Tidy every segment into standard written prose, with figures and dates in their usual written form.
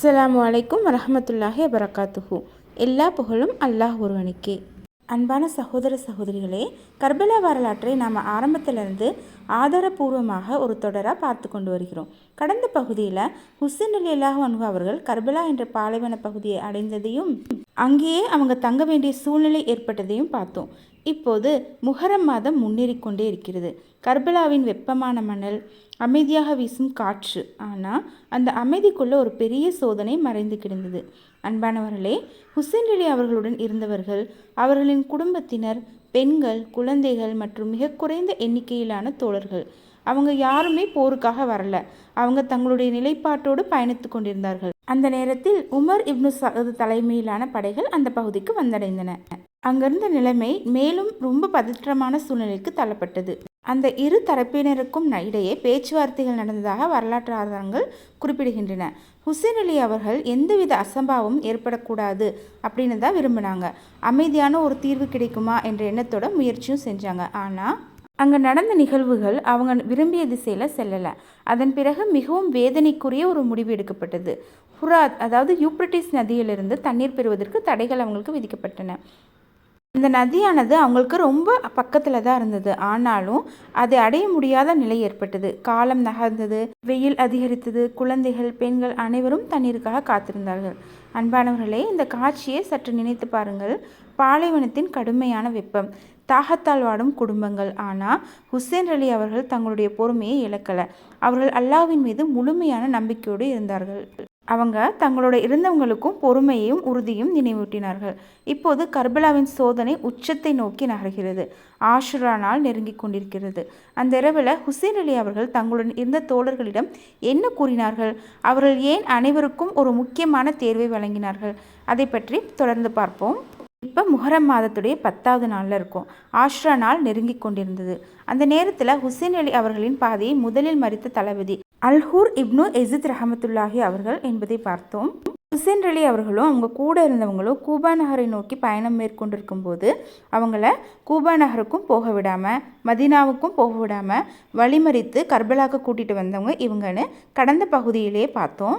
அஸ்ஸலாமு அலைக்கும் வரஹ்மத்துல்லாஹி வபரகாத்துஹு. எல்லா புகழும் அல்லாஹ் ஒருவனுக்கே. அன்பான சகோதர சகோதரிகளே, கர்பலா வரலாற்றை நாம் ஆரம்பத்திலிருந்து ஆதாரபூர்வமாக ஒரு தொடராக பார்த்து கொண்டு வருகிறோம். கடந்த பகுதியில் ஹுசைன் ரலியல்லாஹு அன்ஹு அவர்கள் கர்பலா என்ற பாலைவன பகுதியை அடைந்ததையும் அங்கேயே அவங்க தங்க வேண்டிய சூழ்நிலை ஏற்பட்டதையும் பார்த்தோம். இப்போது முஹர்ரம் மாதம் முன்னேறிக்கொண்டே இருக்கிறது. கர்பலாவின் வெப்பமான மணல், அமைதியாக வீசும் காற்று, ஆனால் அந்த அமைதிக்குள்ளே ஒரு பெரிய சோதனை மறைந்து கிடந்தது. அன்பானவர்களே, ஹுசைன் அலி அவர்களுடன் இருந்தவர்கள், அவர்களின் குடும்பத்தினர், பெண்கள், குழந்தைகள் மற்றும் மிக குறைந்த எண்ணிக்கையிலான தோழர்கள். அவங்க யாருமே போருக்காக வரல. அவங்க தங்களுடைய நிலைப்பாட்டோடு பயணித்து கொண்டிருந்தார்கள். அந்த நேரத்தில் உமர் இப்னு சஅத் தலைமையிலான படைகள் அந்த பகுதிக்கு வந்தடைந்தன. அங்கிருந்த நிலைமை மேலும் ரொம்ப பதற்றமான சூழ்நிலைக்கு தள்ளப்பட்டது. அந்த இரு தரப்பினருக்கும் இடையே பேச்சுவார்த்தைகள் நடந்ததாக வரலாற்று ஆதாரங்கள் குறிப்பிடுகின்றன. ஹுசைன் அலி அவர்கள் எந்தவித அசம்பாவமும் ஏற்படக்கூடாது அப்படின்னு தான் விரும்பினாங்க. அமைதியான ஒரு தீர்வு கிடைக்குமா என்ற எண்ணத்தோட முயற்சியும் செஞ்சாங்க. ஆனால் அங்கே நடந்த நிகழ்வுகள் அவங்க விரும்பிய திசையில் செல்லலை. அதன் பிறகு மிகவும் வேதனைக்குரிய ஒரு முடிவு எடுக்கப்பட்டது. ஃபுராத், அதாவது யூப்ரட்டிஸ் நதியிலிருந்து தண்ணீர் பெறுவதற்கு தடைகள் அவங்களுக்கு விதிக்கப்பட்டன. இந்த நதியானது அவங்களுக்கு ரொம்ப பக்கத்தில் தான் இருந்தது. ஆனாலும் அதை அடைய முடியாத நிலை ஏற்பட்டது. காலம் நகர்ந்தது, வெயில் அதிகரித்தது. குழந்தைகள், பெண்கள் அனைவரும் தண்ணீருக்காக காத்திருந்தார்கள். அன்பானவர்களே, இந்த காட்சியை சற்று நினைத்து பாருங்கள். பாலைவனத்தின் கடுமையான வெப்பம், தாகத்தால் வாடும் குடும்பங்கள். ஆனால் ஹுசைன் அலி அவர்கள் தங்களுடைய பொறுமையை இழக்கலை. அவர்கள் அல்லாஹ்வின் மீது முழுமையான நம்பிக்கையோடு இருந்தார்கள். அவங்க தங்களோட இருந்தவங்களுக்கும் பொறுமையையும் உறுதியும் நினைவூட்டினார்கள். இப்போது கர்பலாவின் சோதனை உச்சத்தை நோக்கி நகர்கிறது. ஆஷுரா நாள் நெருங்கி கொண்டிருக்கிறது. அந்த இரவில் ஹுசைன் அலி அவர்கள் தங்களுடன் இருந்த தோழர்களிடம் என்ன கூறினார்கள்? அவர்கள் ஏன் அனைவருக்கும் ஒரு முக்கியமான தேர்வை வழங்கினார்கள்? அதை பற்றி தொடர்ந்து பார்ப்போம். இப்போ முஹர்ரம் மாதத்துடைய 10வது நாளில் இருக்கும். ஆஷுரா நாள் நெருங்கி கொண்டிருந்தது. அந்த நேரத்தில் ஹுசைன் அலி அவர்களின் பாதையை முதலில் மறித்த தளபதி அல்ஹூர் இப்னு எசித் ரஹமத்துல்லாஹி அவர்கள் என்பதை பார்த்தோம். ஹுசைன் அலி அவர்களும் அவங்க கூட இருந்தவங்களும் கூபா நகரை நோக்கி பயணம் மேற்கொண்டிருக்கும் போது அவங்கள கூபா நகருக்கும் போக விடாமல், மதீனாவுக்கும் போக விடாமல் வழிமறித்து கர்பலாவுக்கு கூட்டிகிட்டு வந்தவங்க இவங்கன்னு கடந்த பகுதியிலேயே பார்த்தோம்.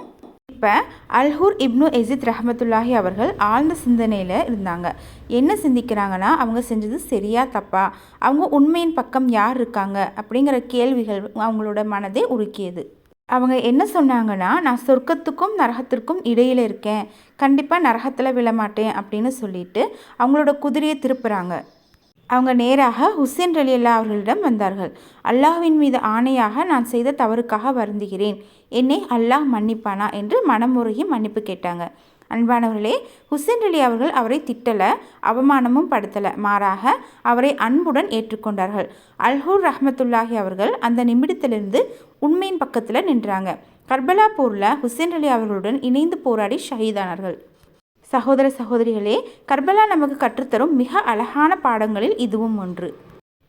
இப்போ அல்ஹூர் இப்னு எசித் ரஹமத்துல்லாஹி அவர்கள் ஆழ்ந்த சிந்தனையில் இருந்தாங்க. என்ன சிந்திக்கிறாங்கன்னா, அவங்க செஞ்சது சரியா தப்பா, அவங்க உண்மையின் பக்கம் யார் இருக்காங்க அப்படிங்கிற கேள்விகள் அவங்களோட மனதை உருக்கியது. அவங்க என்ன சொன்னாங்கன்னா, நான் சொர்க்கத்துக்கும் நரகத்திற்கும் இடையில் இருக்கேன், கண்டிப்பாக நரகத்தில் விழமாட்டேன் அப்படின்னு சொல்லிட்டு அவங்களோட குதிரையை திருப்புறாங்க. அவங்க நேராக ஹுசைன் ரலியல்லாஹு அவர்களிடம் வந்தார்கள். அல்லாஹ்வின் மீது ஆணையாக நான் செய்த தவறுக்காக வருந்துகிறேன், என்னை அல்லாஹ் மன்னிப்பானா என்று மனமுருகி மன்னிப்பு கேட்டாங்க. அன்பானவர்களே, ஹுசைன் அலி அவர்கள் அவரை திட்டலை, அவமானமும் படுத்தலை, மாறாக அவரை அன்புடன் ஏற்றுக்கொண்டார்கள். அல்ஹூர் ரஹமத்துல்லாஹி அவர்கள் அந்த நிமிடத்திலிருந்து உண்மையின் பக்கத்தில் நின்றாங்க. கர்பலா போரில் ஹுசைன் அலி அவர்களுடன் இணைந்து போராடி ஷஹீதானார்கள். சகோதர சகோதரிகளே, கர்பலா நமக்கு கற்றுத்தரும் மிக அழகான பாடங்களில் இதுவும் ஒன்று.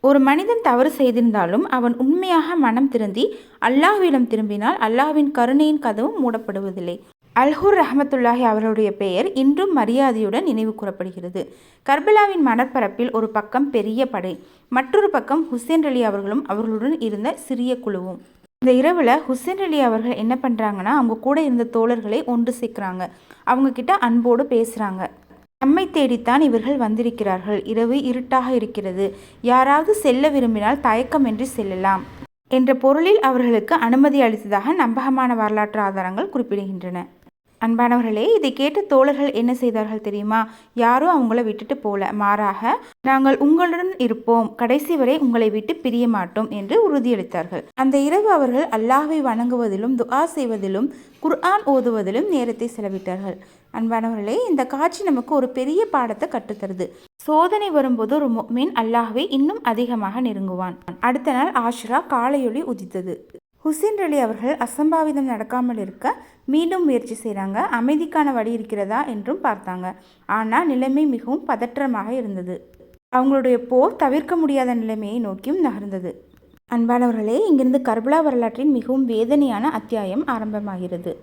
ஒரு மனிதன் தவறு செய்திருந்தாலும் அவன் உண்மையாக மனம் திருந்தி அல்லாஹ்விடம் திரும்பினால் அல்லாஹ்வின் கருணையின் கதவும் மூடப்படுவதில்லை. அல்ஹூர் ரஹமத்துல்லாஹி அவர்களுடைய பெயர் இன்றும் மரியாதையுடன் நினைவு கூறப்படுகிறது. கர்பலாவின் மணற்பரப்பில் ஒரு பக்கம் பெரிய படை, மற்றொரு பக்கம் ஹுசைன் அலி அவர்களும் அவர்களுடன் இருந்த சிறிய குழுவும். இந்த இரவில் ஹுசைன் அலி அவர்கள் என்ன பண்ணுறாங்கன்னா, அவங்க கூட இருந்த தோழர்களை ஒன்று சேர்க்குறாங்க. அவங்கக்கிட்ட அன்போடு பேசுகிறாங்க. நம்மை தேடித்தான் இவர்கள் வந்திருக்கிறார்கள். இரவு இருட்டாக இருக்கிறது. யாராவது செல்ல விரும்பினால் தயக்கமின்றி செல்லலாம் என்ற பொருளில் அவர்களுக்கு அனுமதி அளித்ததாக நம்பகமான வரலாற்று ஆதாரங்கள் குறிப்பிடுகின்றன. அன்பானவர்களே, இதை கேட்ட தோழர்கள் என்ன செய்தார்கள் தெரியுமா? யாரும் அவங்கள விட்டுட்டு போல, மாறாக நாங்கள் உங்களுடன் இருப்போம், கடைசி வரை உங்களை விட்டு பிரிய மாட்டோம் என்று உறுதியளித்தார்கள். அந்த இரவு அவர்கள் அல்லாஹ்வை வணங்குவதிலும், துஆ செய்வதிலும், குர்ஆன் ஓதுவதிலும் நேரத்தை செலவிட்டார்கள். அன்பானவர்களே, இந்த காட்சி நமக்கு ஒரு பெரிய பாடத்தை கற்றுத்தருது. சோதனை வரும்போது ஒரு முஃமின் அல்லாஹ்வை இன்னும் அதிகமாக நெருங்குவான். அடுத்த நாள் ஆஷுரா காலையொளி உதித்தது. ஹுசைன் அலி அவர்கள் அசம்பாவிதம் நடக்காமல் இருக்க மீண்டும் முயற்சி செய்கிறாங்க. அமைதிக்கான வழி இருக்கிறதா என்றும் பார்த்தாங்க. ஆனால் நிலைமை மிகவும் பதற்றமாக இருந்தது. அவங்களுடைய போர் தவிர்க்க முடியாத நிலைமையை நோக்கியும் நகர்ந்தது. அன்பானவர்களே, இங்கிருந்து கர்பலா வரலாற்றின் மிகவும் வேதனையான அத்தியாயம் ஆரம்பமாகிறது.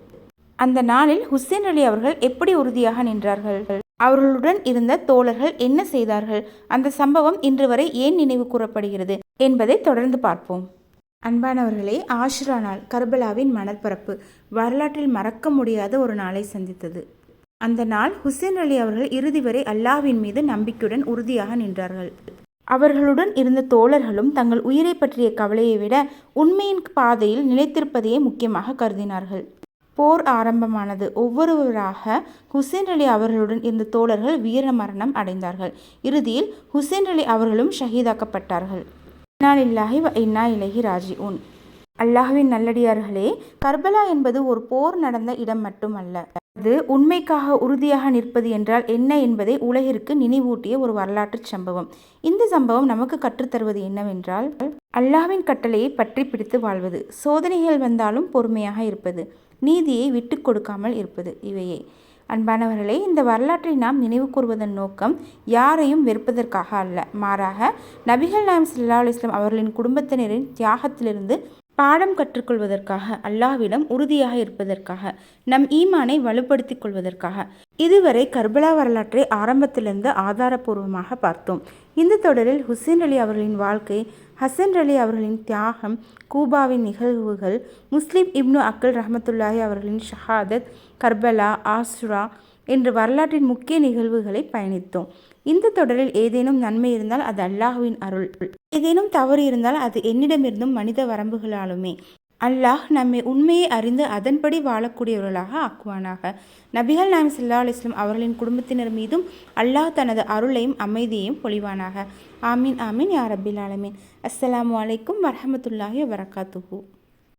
அந்த நாளில் ஹுசைன் அலி அவர்கள் எப்படி உறுதியாக நின்றார்கள்? அவர்களுடன் இருந்த தோழர்கள் என்ன செய்தார்கள்? அந்த சம்பவம் இன்று வரை ஏன் நினைவு கூறப்படுகிறது என்பதை தொடர்ந்து பார்ப்போம். அன்பானவர்களே, ஆஷுரா நாள் கர்பலாவின் மணற்பரப்பு வரலாற்றில் மறக்க முடியாத ஒரு நாளை சந்தித்தது. அந்த நாள் ஹுசேன் அலி அவர்கள் இறுதி வரை அல்லாஹ்வின் மீது நம்பிக்கையுடன் உறுதியாக நின்றார்கள். அவர்களுடன் இருந்த தோழர்களும் தங்கள் உயிரை பற்றிய கவலையை விட உண்மையின் பாதையில் நிலைத்திருப்பதையே முக்கியமாக கருதினார்கள். போர் ஆரம்பமானது. ஒவ்வொருவராக ஹுசேன் அலி அவர்களுடன் இருந்த தோழர்கள் வீர மரணம் அடைந்தார்கள். இறுதியில் ஹுசேன் அலி அவர்களும் ஷஹீதாக்கப்பட்டார்கள். இன்னா லில்லாஹி வ இன்னா இலைஹி ராஜிஊன். அல்லாஹ்வின் நல்லடியார்களே, கர்பலா என்பது ஒரு போர் நடந்த இடம் மட்டுமல்ல. அது உண்மைக்காக உறுதியாக நிற்பது என்றால் என்ன என்பதை உலகிற்கு நினைவூட்டிய ஒரு வரலாற்று சம்பவம். இந்த சம்பவம் நமக்கு கற்றுத்தருவது என்னவென்றால், அல்லாஹ்வின் கட்டளையை பற்றி பிடித்து வாழ்வது, சோதனைகள் வந்தாலும் பொறுமையாக இருப்பது, நீதியை விட்டு கொடுக்காமல் இருப்பது, இவையே. அன்பானவர்களே, இந்த வரலாற்றை நாம் நினைவு கூறுவதன் நோக்கம் யாரையும் வெறுப்பதற்காக அல்ல, மாறாக நபிகள் நாயகம் ஸல்லல்லாஹு அலைஹி வஸல்லம் அவர்களின் குடும்பத்தினரின் தியாகத்திலிருந்து பாடம் கற்றுக்கொள்வதற்காக, அல்லாஹ்விடம் உறுதியாக இருப்பதற்காக, நம் ஈமானை வலுப்படுத்திக் கொள்வதற்காக. இதுவரை கர்பலா வரலாற்றை ஆரம்பத்திலிருந்து ஆதாரபூர்வமாக பார்த்தோம். இந்த தொடரில் ஹுசேன் அலி அவர்களின் வாழ்க்கை, ஹசன் அலி அவர்களின் தியாகம், கூபாவின் நிகழ்வுகள், முஸ்லிம் இப்னு அக்கல் ரஹ்மத்துல்லாஹி அவர்களின் ஷஹாதத், கர்பலா, ஆஷுரா என்ற வரலாற்றின் முக்கிய நிகழ்வுகளை பயணித்தோம். இந்த தொடரில் ஏதேனும் நன்மை இருந்தால் அது அல்லாஹ்வின் அருள், ஏதேனும் தவறு இருந்தால் அது என்னிடமிருந்தும் மனித வரம்புகளாலுமே. அல்லாஹ் நம்மை உண்மையை அறிந்து அதன்படி வாழக்கூடியவர்களாக ஆக்குவானாக. நபிகள் நாயகம் ஸல்லல்லாஹு அலைஹி வஸல்லம் அவர்களின் குடும்பத்தினர் மீதும் அல்லாஹ் தனது அருளையும் அமைதியையும் பொழிவானாக. ஆமீன் ஆமீன் யா ரப்பில் ஆலமீன். அஸ்ஸலாமு அலைக்கும் வரஹ்மத்துல்லாஹி வபரகாத்துஹு.